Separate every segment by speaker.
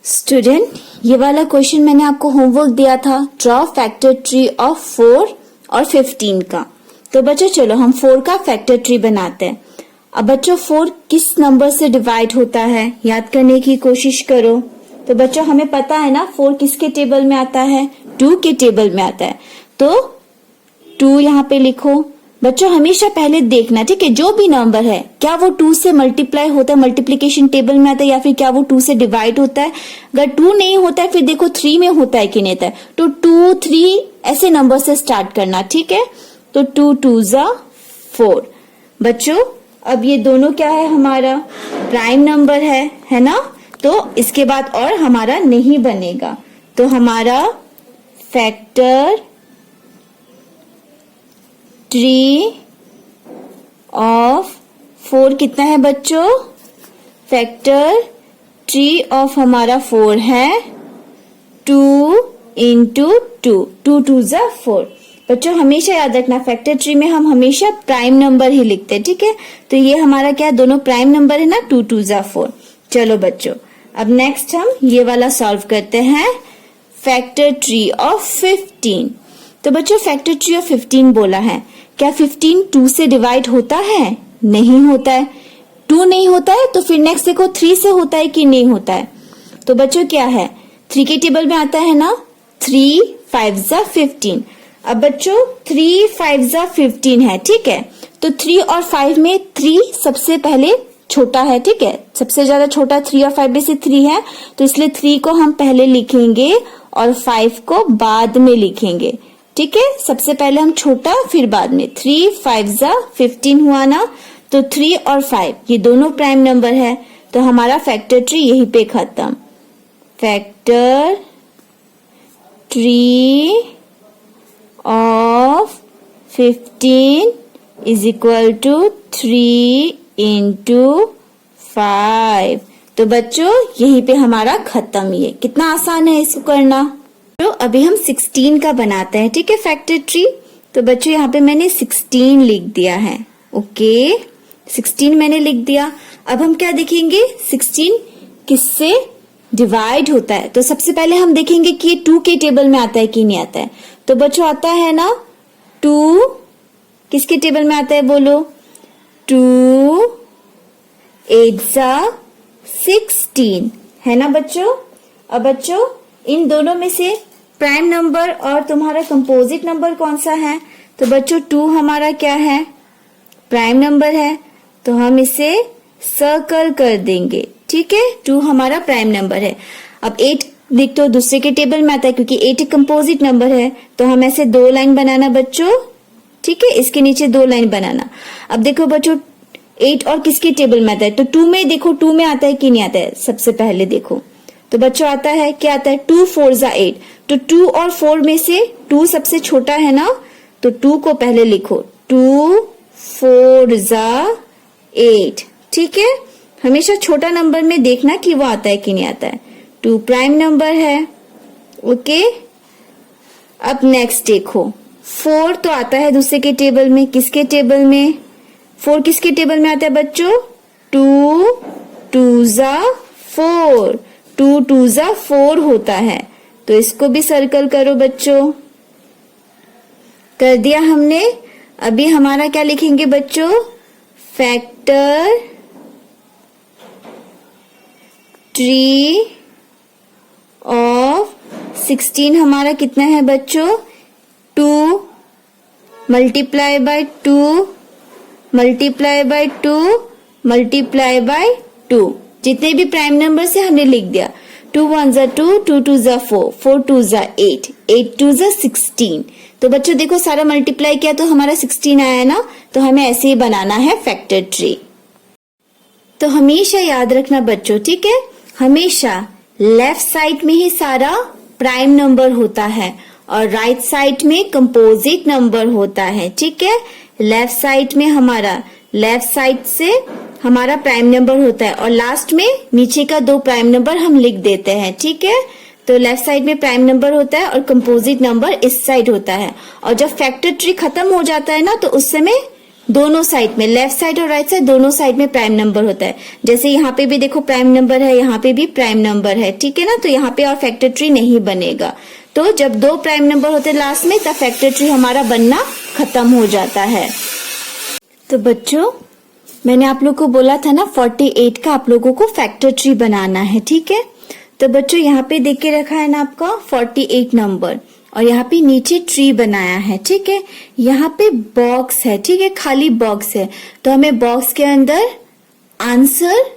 Speaker 1: Student, ये वाला question मैंने आपको होमवर्क दिया था, ड्रॉ फैक्टर ट्री ऑफ 4 और 15 का। तो बच्चों चलो हम 4 का फैक्टर ट्री बनाते हैं। अब बच्चों 4 किस नंबर से डिवाइड होता है याद करने की कोशिश करो। तो बच्चों हमें पता है ना 4 किसके टेबल में आता है, 2 के टेबल में आता है। तो 2 यहाँ पे लिखो। बच्चों हमेशा पहले देखना, ठीक है, जो भी नंबर है क्या वो 2 से मल्टीप्लाई होता है, मल्टीप्लिकेशन टेबल में आता है, या फिर क्या वो 2 से डिवाइड होता है। अगर 2 नहीं होता है फिर देखो 3 में होता है कि नहीं होता है। तो 2, 3 ऐसे नंबर से स्टार्ट करना, ठीक है। तो 2 2 जा 4। बच्चों अब ये दोनों क्या है, हमारा प्राइम नंबर है ना। तो इसके बाद और हमारा नहीं बनेगा। तो हमारा फैक्टर ट्री ऑफ 4 कितना है बच्चों, फैक्टर ट्री ऑफ हमारा 4 है 2 इंटू 2, 2 2 जा 4। बच्चों हमेशा याद रखना फैक्टर ट्री में हम हमेशा प्राइम नंबर ही लिखते हैं, ठीक है। तो ये हमारा क्या है, दोनों प्राइम नंबर है ना, 2 2 जा 4। चलो बच्चों अब नेक्स्ट हम ये वाला सॉल्व करते हैं, फैक्टर ट्री ऑफ 15। तो बच्चों फैक्टर ट्री ऑफ 15 बोला है, क्या 15 2 से डिवाइड होता है? नहीं होता है। 2 नहीं होता है तो फिर नेक्स्ट देखो 3 से होता है कि नहीं होता है। तो बच्चों क्या है, 3 के टेबल में आता है ना, 3 5 जा 15। अब बच्चों 3 5 जा 15 है, ठीक है। तो 3 और 5 में 3 सबसे पहले छोटा है, ठीक है, सबसे ज्यादा छोटा 3 और 5 में से 3 है। तो इसलिए 3 को हम पहले लिखेंगे और 5 को बाद में लिखेंगे, ठीक है। सबसे पहले हम छोटा फिर बाद में। 3 5 जा 15 हुआ ना। तो 3 और 5 ये दोनों प्राइम नंबर है। तो हमारा फैक्टर ट्री यहीं पे खत्म। Factor tree of 15 is equal to 3 into 5। तो बच्चों यहीं पे हमारा खत्म। ये कितना आसान है इसको करना। तो अभी हम 16 का बनाते हैं, ठीक है, फैक्टर ट्री। तो बच्चों यहाँ पे मैंने 16 लिख दिया है, ओके, 16 मैंने लिख दिया। अब हम क्या देखेंगे, 16 किससे डिवाइड होता है। तो सबसे पहले हम देखेंगे कि ये 2 के टेबल में आता है कि नहीं आता है। तो बच्चों आता है ना, 2 किसके टेबल में आता है बोलो, 2 8 जा 16 है ना बच्चों। अब बच्चों इन दोनों में से प्राइम नंबर और तुम्हारा कंपोजिट नंबर कौन सा है। तो बच्चों 2 हमारा क्या है, प्राइम नंबर है। तो हम इसे सर्कल कर देंगे, ठीक है, 2 हमारा प्राइम नंबर है। अब 8 लिख तो दूसरे के टेबल में आता है क्योंकि 8 एक कंपोजिट नंबर है। तो हम ऐसे 2 लाइन बनाना बच्चों, ठीक है, इसके नीचे 2 लाइन बनाना। अब देखो बच्चों 8 और किसके टेबल में आता है। तो 2 में देखो 2 में आता है कि नहीं आता है। सबसे पहले देखो तो बच्चों आता है, क्या आता है, 2 4 जा 8। तो 2 और 4 में से 2 सबसे छोटा है ना। तो 2 को पहले लिखो, 2 4 जा 8, ठीक है। हमेशा छोटा नंबर में देखना कि वो आता है कि नहीं आता है। 2 प्राइम नंबर है, ओके। अब नेक्स्ट देखो 4 तो आता है दूसरे के टेबल में, किसके टेबल में, 4 किसके टेबल में आता है बच्चों, 2 2 जा 4, 2 2 जा 4 होता है। तो इसको भी सर्कल करो बच्चों, कर दिया हमने। अभी हमारा क्या लिखेंगे बच्चों, फैक्टर ट्री ऑफ 16 हमारा कितना है बच्चों, 2 multiply by 2 multiply by 2 multiply by 2। जितने भी प्राइम नंबर से हमने लिख दिया। 2 1 जा 2, 2 2 जा 4, 4 2 जा 8, 8 2 जा 16। तो बच्चों देखो सारा मल्टीप्लाई किया तो हमारा 16 आया ना। तो हमें ऐसे ही बनाना है फैक्टर ट्री। तो हमेशा याद रखना बच्चों, ठीक है, हमेशा लेफ्ट साइड में ही सारा प्राइम नंबर होता है और राइट साइड में कंपोजिट नंबर होता है, ठीक है। लेफ्ट साइड में हमारा लेफ्ट साइड से हमारा प्राइम नंबर होता है और लास्ट में नीचे का 2 प्राइम नंबर हम लिख देते हैं, ठीक है। तो लेफ्ट साइड में प्राइम नंबर होता है और कंपोजिट नंबर इस साइड होता है। और जब फैक्टर ट्री खत्म हो जाता है ना तो उस समय दोनों साइड में, लेफ्ट साइड और राइट साइड दोनों साइड में प्राइम नंबर होता है। जैसे यहाँ पे भी देखो प्राइम नंबर है, यहाँ पे भी प्राइम नंबर है, ठीक है ना। तो यहाँ पे और फैक्टर ट्री नहीं बनेगा। तो जब दो प्राइम नंबर होते हैं लास्ट में, तब फैक्टर ट्री हमारा बनना खत्म हो जाता है। तो बच्चों, मैंने आप लोग को बोला था ना 48 का आप लोगों को फैक्टर ट्री बनाना है, ठीक है। तो बच्चों यहाँ पे देख के रखा है ना आपका 48 नंबर, और यहाँ पे नीचे ट्री बनाया है, ठीक है। यहाँ पे बॉक्स है, ठीक है, खाली बॉक्स है। तो हमें बॉक्स के अंदर आंसर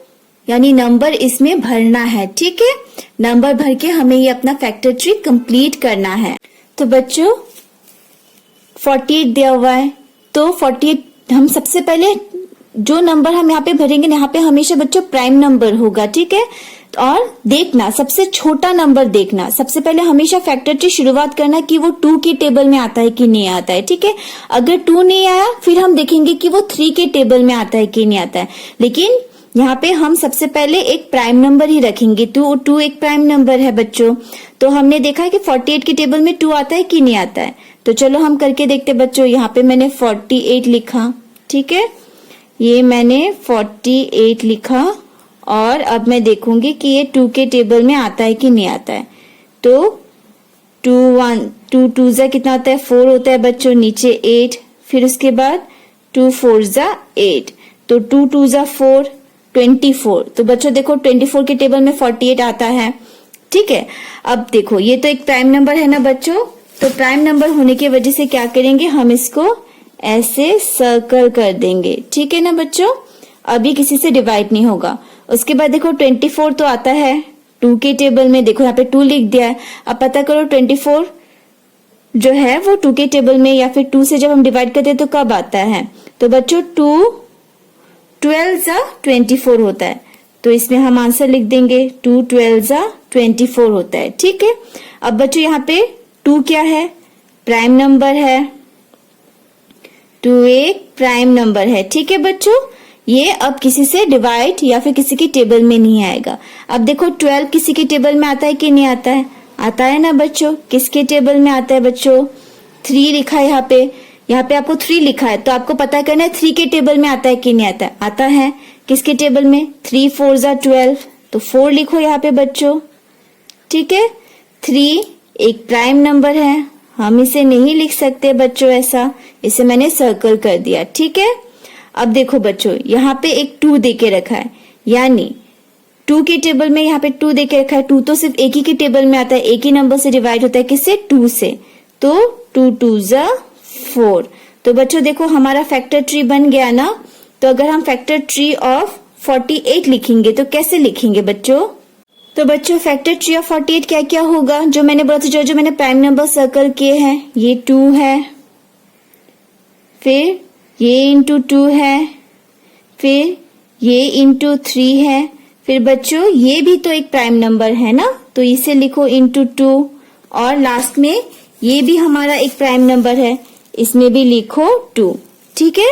Speaker 1: यानी नंबर इसमें भरना है, ठीक है। नंबर भर के हमें ये अपना फैक्टर ट्री कंप्लीट करना है। तो बच्चों 48 दिया हुआ है, तो 48 हम सबसे पहले जो नंबर हम यहाँ पे भरेंगे, यहाँ पे हमेशा बच्चों प्राइम नंबर होगा, ठीक है। और देखना सबसे छोटा नंबर देखना, सबसे पहले हमेशा फैक्टर ट्री शुरुआत करना कि वो 2 के टेबल में आता है कि नहीं आता है, ठीक है। अगर 2 नहीं आया फिर हम देखेंगे कि वो 3 के टेबल में आता है कि नहीं आता है। लेकिन यहाँ पे हम सबसे पहले एक प्राइम नंबर ही रखेंगे। 2 एक प्राइम नंबर है बच्चों। तो हमने देखा है कि 48 के टेबल में 2 आता है कि नहीं आता है। तो चलो हम करके देखते बच्चों। यहाँ पे मैंने 48 लिखा, ठीक है, ये मैंने 48 लिखा, और अब मैं देखूंगी कि ये 2 के टेबल में आता है कि नहीं आता है। तो 2 2 जा कितना होता है, 4 होता है बच्चों, नीचे 8, फिर उसके बाद 2 4 जा 8, तो 2 2 जा 4, 24। तो बच्चों देखो 24 के टेबल में 48 आता है, ठीक है। अब देखो ये तो एक प्राइम नंबर है ना बच्चों, तो प्राइम नंबर होने की वजह से क्या करेंगे, हम इसको ऐसे सर्कल कर देंगे, ठीक है ना बच्चों। अभी किसी से डिवाइड नहीं होगा। उसके बाद देखो 24 तो आता है 2 के टेबल में, देखो यहाँ पे 2 लिख दिया है। अब पता करो 24 जो है वो 2 के टेबल में या फिर 2 से जब हम डिवाइड करते हैं तो कब आता है। तो बच्चों 2 12 जा 24 होता है, तो इसमें हम आंसर लिख देंगे 2 12 जा 24 होता है, ठीक है। अब बच्चों यहाँ पे 2 क्या है, प्राइम नंबर है। 2 एक प्राइम नंबर है, ठीक है बच्चों। ये अब किसी से डिवाइड या फिर किसी की टेबल में नहीं आएगा। अब देखो 12 किसी की टेबल में आता है कि नहीं आता है, आता है ना बच्चों। किसके टेबल में आता है बच्चों, 3 लिखा है यहाँ पे आपको 3 लिखा है, तो आपको पता करना है 3 के टेबल में आता है कि नहीं आता है। आता है किसके टेबल में, 3 4 जा 12, तो 4 लिखो यहाँ पे बच्चों, ठीक है। 3 एक प्राइम नंबर है, हम इसे नहीं लिख सकते बच्चों ऐसा, इसे मैंने सर्कल कर दिया, ठीक है। अब देखो बच्चों यहाँ पे एक 2 दे के रखा है, यानी 2 के टेबल में यहाँ पे 2 दे के रखा है। 2 तो सिर्फ एक ही के टेबल में आता है, एक ही नंबर से डिवाइड होता है, किससे, 2 से। तो 2 2 जा 4। तो बच्चों देखो हमारा फैक्टर ट्री बन गया ना। तो अगर हम फैक्टर ट्री ऑफ 48 लिखेंगे तो कैसे लिखेंगे बच्चों। तो बच्चों फैक्टर ट्री ऑफ 48 क्या क्या होगा, जो मैंने बोला था, जो मैंने प्राइम नंबर सर्कल किए हैं, ये 2 है, फिर ये इंटू 2 है, फिर ये इंटू 3 है, फिर बच्चों ये भी तो एक प्राइम नंबर है ना, तो इसे लिखो इंटू 2, और लास्ट में ये भी हमारा एक प्राइम नंबर है, इसमें भी लिखो 2, ठीक है।